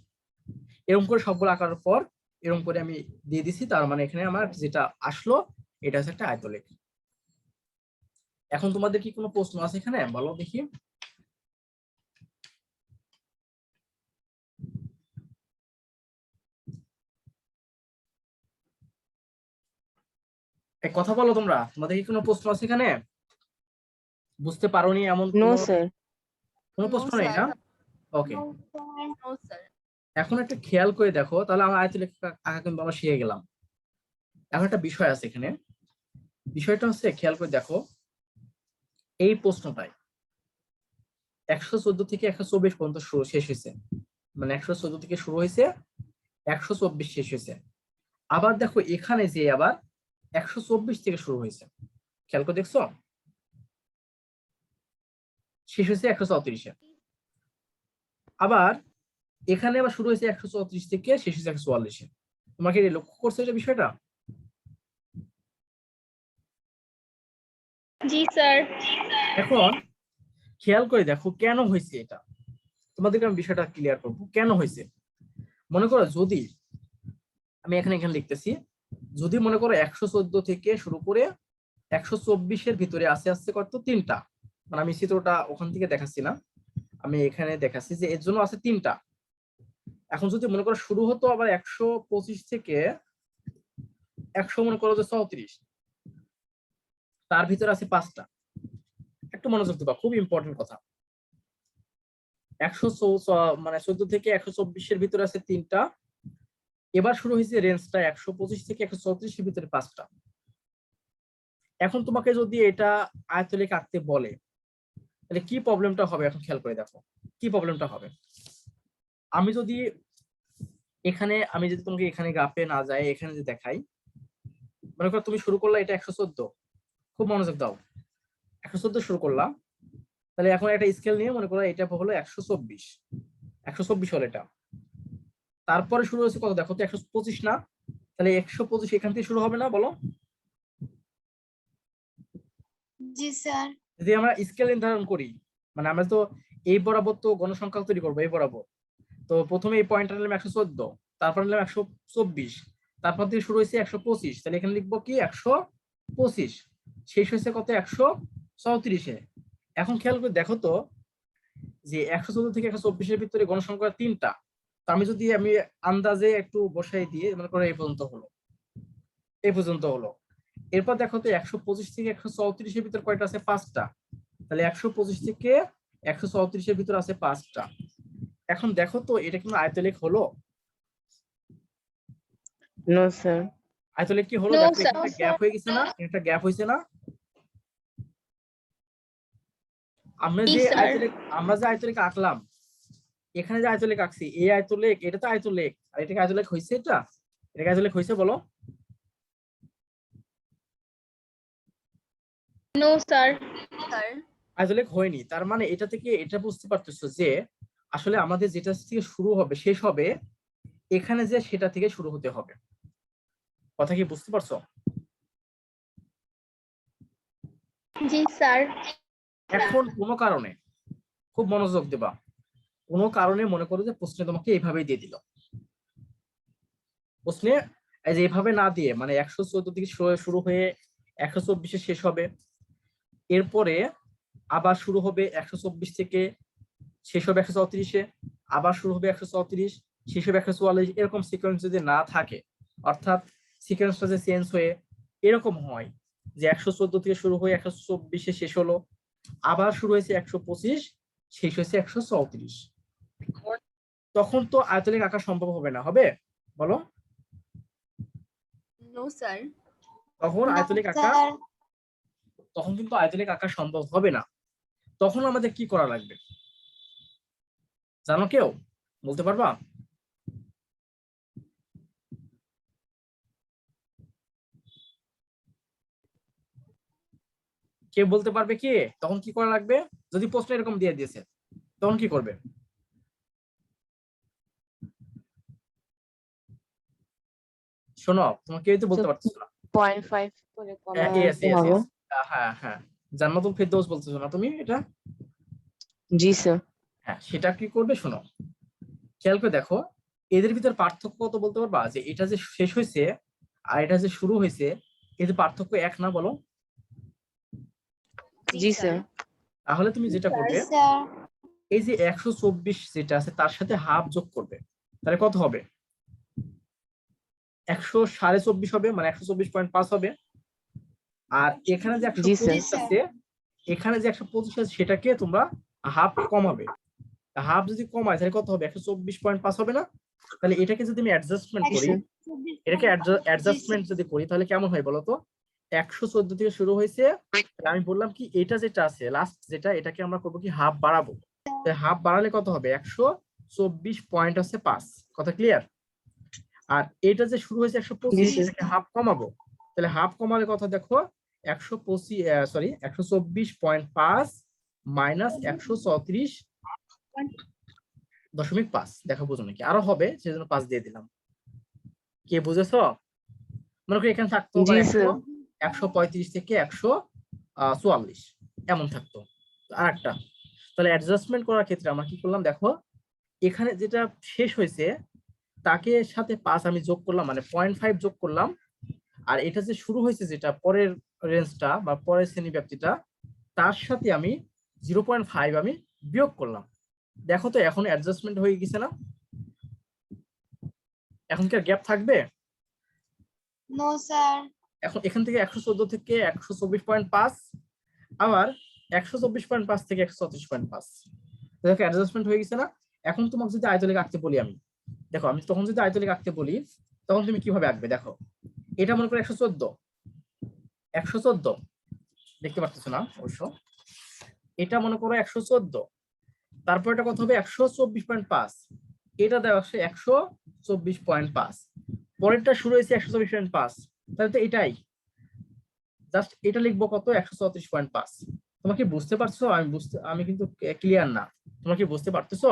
Speaker 1: এরকম করে সবগুলো আঁকার পর এরকম করে আমি দিয়ে দিছি, তার মানে এখানে আমার যেটা আসলো এটা হচ্ছে একটা আয়তলেখ। এখন তোমাদের কি কোনো প্রশ্ন আছে এখানে, বলো দেখি। এক কথা বলো, তোমাদের কি কোনো প্রশ্ন আছে এখানে? বুঝতে পারোনি এমন
Speaker 2: নো
Speaker 1: কোনো
Speaker 2: স্যার।
Speaker 1: কোনো প্রশ্ন নেই না? ওকে,
Speaker 3: No, sir.
Speaker 1: এখন একটা খেয়াল করে দেখো, তাহলে আমার আয়তলেখ আঁকা কিন্তু আমরা শিখে গেলাম। এখন একটা বিষয় আছে এখানে, বিষয়টা হচ্ছে খেয়াল করে দেখো, এই প্রশ্নটায় 114 থেকে 124 পর্যন্ত শেষ হয়েছে, মানে 114 থেকে শুরু হয়েছে, 124 শেষ হয়েছে। আবার দেখো এখানে যে আবার 124 থেকে শুরু হয়েছে, খেয়াল করে দেখছো, শেষ হয়েছে 134-এ। আবার এখানে আবার শুরু হয়েছে 134 থেকে, শেষ হয়েছে 144-এ। তোমরা কি লক্ষ্য করছো এটা বিষয়টা?
Speaker 3: জি স্যার।
Speaker 1: এখন খেয়াল করে দেখো কেন হয়েছে এটা, তোমাদেরকে আমি বিষয়টা ক্লিয়ার করবো কেন হয়েছে। মনে করো যদি আমি এখানে লিখতেছি, যদি মনে করো 114 থেকে শুরু করে 124-এর ভিতরে আস্তে আস্তে কত 3টা, মানে আমি চিত্রটা ওখান থেকে দেখাচ্ছি না, আমি এখানে দেখাচ্ছি যে এর জন্য আছে 3টা। এখন যদি মনে করো শুরু হতো আবার 125 থেকে 100, মনে করো যে 34, তার ভিতরে আছে 5টা। একটু মনোযোগ দিবা, খুব ইম্পর্টেন্ট কথা। 14 থেকে 124-এর ভিতরে আছে 3টা। এবার শুরু হয়েছে রেঞ্জটা 125 থেকে 134-এর ভিতরে 5টা। এখন তোমাকে যদি এটা আয়তলেখ আঁকতে বলে তাহলে কি প্রবলেমটা হবে, এখন খেয়াল করে দেখো কি প্রবলেমটা হবে। আমি যদি তোমাকে এখানে গ্রাফে না যায়, এখানে যে দেখাই, মনে করো তুমি শুরু করলা এটা 114, খুব মনোযোগ দাও, 114 শুরু করলাম, তাহলে এখন একটা স্কেল নিয়ে মনে করো এটা হলো 124 হলো এটা। তারপরে শুরু হয়েছে কত দেখো তো 125 না, তাহলে 125 এখান থেকে শুরু হবে না, বলো?
Speaker 3: জি স্যার।
Speaker 1: যদি আমরা স্কেল নির্ধারণ করি, মানে আমরা তো এই বরাবর তো গণসংখ্যা তৈরি করবো, এই বরাবর তো প্রথমে এই পয়েন্টটা নিলাম 114, তারপর নিলাম 124, তারপর থেকে শুরু হয়েছে 125, তাহলে এখানে লিখবো কি 125, শেষ হয়েছে কত 134-এ। এখন খেয়াল করে দেখো তো যে 114 থেকে 124-এর ভিতরে গণসংখ্যা 3টা, তো আমি যদি আন্দাজে একটু বসাই দিয়ে মনে করো এই পর্যন্ত হলো, এরপর দেখো তো 125 থেকে 134-এর ভিতর কয়টা আছে 5টা, তাহলে 125 থেকে 134-এর ভিতর আছে 5টা। এখন দেখো তো এটা কিন্তু আয়তলেখ হলো?
Speaker 2: No, sir.
Speaker 1: আয়তলেখ কি হলো?
Speaker 3: No,
Speaker 1: দেখো
Speaker 3: sir.
Speaker 1: এখানে একটা গ্যাপ হয়ে গেছে না, একটা গ্যাপ হয়েছে না? আমরা
Speaker 3: জি,
Speaker 1: যে
Speaker 3: sir.
Speaker 1: আয়তলেখ আঁকলাম, এখানে যে আয়তলেখ আঁকছি, এই আয়তলেখ, এটা তো আয়তলেখ, আর এটা কি আয়তলেখ হয়েছে? এটা কি আয়তলেখ হয়েছে বলো?
Speaker 3: No, sir. Sir.
Speaker 1: আয়তলেখ হয়নি। তার মানে এটা থেকে এটা বুঝতে পারতেছো যে আসলে আমাদের যেটা থেকে শুরু হবে শেষ হবে, এখানে যে সেটা থেকে শুরু হতে হবে। কথা কি বুঝতে পারছো?
Speaker 3: জি, স্যার।
Speaker 1: এখন কোনো কারণে, খুব মনোযোগ দেবা, কোনো কারণে মনে করো যে প্রশ্নে তোমাকে এইভাবেই দিয়ে দিল, প্রশ্নে এই যে এইভাবে না দিয়ে, মানে 114 থেকে শুরু হয়ে 124 শেষ হবে, এরপরে আবার শুরু হবে 124 থেকে শেষ হবে 134-এ, আবার শুরু হবে 134, শেষ হবে 144, এরকম সিকোয়েন্স যদি না থাকে, অর্থাৎ সিকোয়েন্সটা যে চেঞ্জ হয়ে এরকম হয় যে 114 থেকে শুরু হয়ে 124-এ শেষ হলো, আবার শুরু হয়েছে 125, শেষ হয়েছে 134, তখন তো আয়তলেখ আঁকা সম্ভব হবে না, হবে? বলো।
Speaker 3: No, sir.
Speaker 1: তখন আয়তলেখ আঁকা, তখন কিন্তু আয়তলেখ আঁকা সম্ভব হবে না। তখন আমাদের কি করা লাগবে জানো কেউ? বলতে পারবা? কে বলতে পারবে? কে তখন কি করা লাগবে যদি প্রশ্ন এরকম দিয়ে দিয়েছে, তখন কি করবে? শোনো, তোমাকে কেউ তো বলতে পারতেছো না।
Speaker 2: 0.5 করে কমায়
Speaker 1: Yes,
Speaker 2: আনতে
Speaker 1: yes,
Speaker 2: হবে।
Speaker 1: yes. হ্যাঁ হ্যাঁ, জান্নাতুল ফেরদৌস বলতেছো না তুমি এটা?
Speaker 2: জি স্যার।
Speaker 1: হ্যাঁ, সেটা কি করবে শোনো, খেয়াল করে দেখো, এদের ভিতর পার্থক্য তো বলতে পারবা যে এটা যে শেষ হয়েছে আর এটা যে শুরু হয়েছে, এদের পার্থক্য এক না, বলো?
Speaker 2: জি স্যার।
Speaker 1: তাহলে তুমি যেটা করবে, এই যে 124 যেটা আছে তার সাথে হাফ যোগ করবে, তাহলে কত হবে? 124.5 হবে, মানে 124.5 হবে। আর এখানে যে
Speaker 2: জি স্যার।
Speaker 1: 125 আছে, এখানে যে 125 আছে সেটাকে তোমরা হাফ কমাবে। হাফ যদি কমায় তাহলে কত হবে? 124.5 হবে না? তাহলে এটাকে যদি আমি অ্যাডজাস্টমেন্ট
Speaker 2: জি
Speaker 1: করি,
Speaker 2: স্যার।
Speaker 1: এটাকে অ্যাডজাস্টমেন্ট যদি করি, তাহলে কেমন হয় বলতো? 114 থেকে শুরু হয়েছে, আমি বললাম কি এটা যেটা আছে লাস্ট যেটা, এটাকে আমরা করবো কি হাফ বাড়াবো। হাফ বাড়ালে কত হবে? 124.5। কথা ক্লিয়ার? আর এটা যে শুরু হয়েছে 125,
Speaker 2: স্যার।
Speaker 1: এটাকে হাফ কমাবো, তাহলে হাফ কমালে কথা দেখো 124.5 মাইনাস 134.5, দেখো বুঝো নাকি আরো হবে, সেজন্য 5 দিয়ে দিলাম। কে বুঝেছো? মনে করি এখানে থাকতো
Speaker 2: জি
Speaker 1: মানে
Speaker 2: স্যার।
Speaker 1: 135 থেকে 144 এমন থাকতো। আর একটা, তাহলে অ্যাডজাস্টমেন্ট করার ক্ষেত্রে আমরা কি করলাম দেখো, এখানে যেটা শেষ হয়েছে তাকে সাথে 5 আমি যোগ করলাম, মানে 0.5 যোগ করলাম, আর এটা যে শুরু হয়েছে যেটা পরের রেঞ্জটা বা পরের শ্রেণী ব্যাপ্তিটা, তার সাথে আমি 0.5 আমি বিয়োগ করলাম। দেখো তো এখন অ্যাডজাস্টমেন্ট হয়ে গেছে না? এখন কি আর গ্যাপ থাকবে?
Speaker 3: No, sir.
Speaker 1: এখন এখান থেকে 114 থেকে 124.5, আবার 124.5 থেকে 134.5, দেখো অ্যাডজাস্টমেন্ট হয়ে গেছে না? এখন তোমাকে যদি আয়তলেখ আঁকতে বলি আমি, দেখো আমি তখন যদি আয়তলেখ আঁকতে বলি, তখন তুমি কিভাবে আঁকবে দেখো, এটা মনে করো 114 দেখতে পাচ্ছ না অবশ্য, এটা মনে করো 114, তারপর এটা কত হবে? 124.5, এটা দেওয়া আছে 124.5, পরেরটা শুরু হয়েছে 124.5, তাহলে তো এটাই জাস্ট এটা লিখবো কত? 134.5। তোমরা কি বুঝতে পারছো? আমি কিন্তু ক্লিয়ার না, তোমরা কি বুঝতে পারতেছো?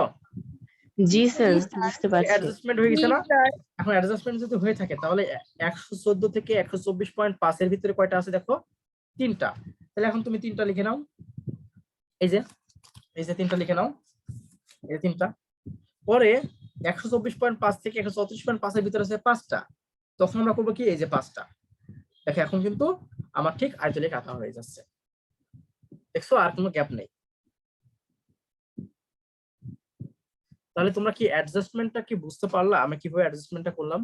Speaker 2: জি স্যার, বুঝতে পারছি।
Speaker 1: অ্যাডজাস্টমেন্ট হয়ে গেছে না? এখন অ্যাডজাস্টমেন্ট যদি হয়ে থাকে তাহলে 114 থেকে 124.5 এর ভিতরে কয়টা আছে দেখো? 3টা। তাহলে এখন তুমি 3টা লিখে নাও, এই যে 3টা লিখে নাও, এই 3টা। পরে 124.5 থেকে 134.5 এর ভিতরে আছে 5টা, তখন আমরা করবো কি? এই যে 5টা। দেখো এখন কিন্তু আমার ঠিক আয়তলেখ আঁকা হয়ে যাচ্ছে, দেখছো? আর কোনো গ্যাপ নেই। তাহলে তোমরা কি অ্যাডজাস্টমেন্টটা কি বুঝতে পারলা? আমি কিভাবে অ্যাডজাস্টমেন্টটা করলাম?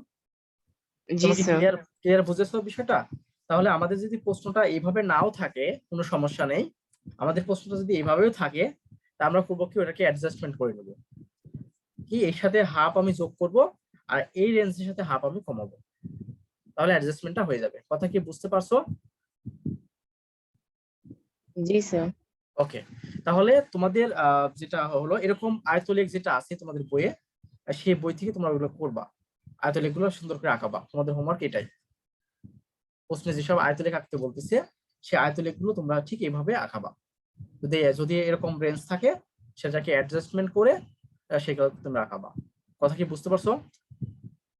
Speaker 2: জি
Speaker 1: তোমরা কি
Speaker 2: স্যার।
Speaker 1: ক্লিয়ার বুঝেছো বিষয়টা? তাহলে আমাদের যদি প্রশ্নটা এইভাবে নাও থাকে কোনো সমস্যা নেই, আমাদের প্রশ্নটা যদি এইভাবেও থাকে, তা আমরা করবো কি ওটাকে অ্যাডজাস্টমেন্ট করে নেবো। কি এর সাথে হাফ আমি যোগ করব আর এই রেঞ্জের সাথে হাফ আমি কমাবো, তাহলে অ্যাডজাস্টমেন্টটা হয়ে যাবে। কথা কি বুঝতে পারছো?
Speaker 2: জি স্যার।
Speaker 1: ওকে, তাহলে তোমাদের যেটা হলো এরকম আয়তলেখ যেটা আছে তোমাদের বইয়ে, সেই বই থেকে তোমরা ওগুলো করবা, আয়তলেখ গুলো সুন্দর করে আঁকাবা। তোমাদের হোমওয়ার্ক এটাই, প্রশ্নে যেসব আয়তলেখ আঁকতে বলতেছে সেই আয়তলেখ গুলো তোমরা ঠিক এইভাবে আঁকাবা। যদি এরকম রেঞ্জ থাকে সেটাকে অ্যাডজাস্টমেন্ট করে সেগুলো তোমরা আঁকাবা। কথা কি বুঝতে পারছো?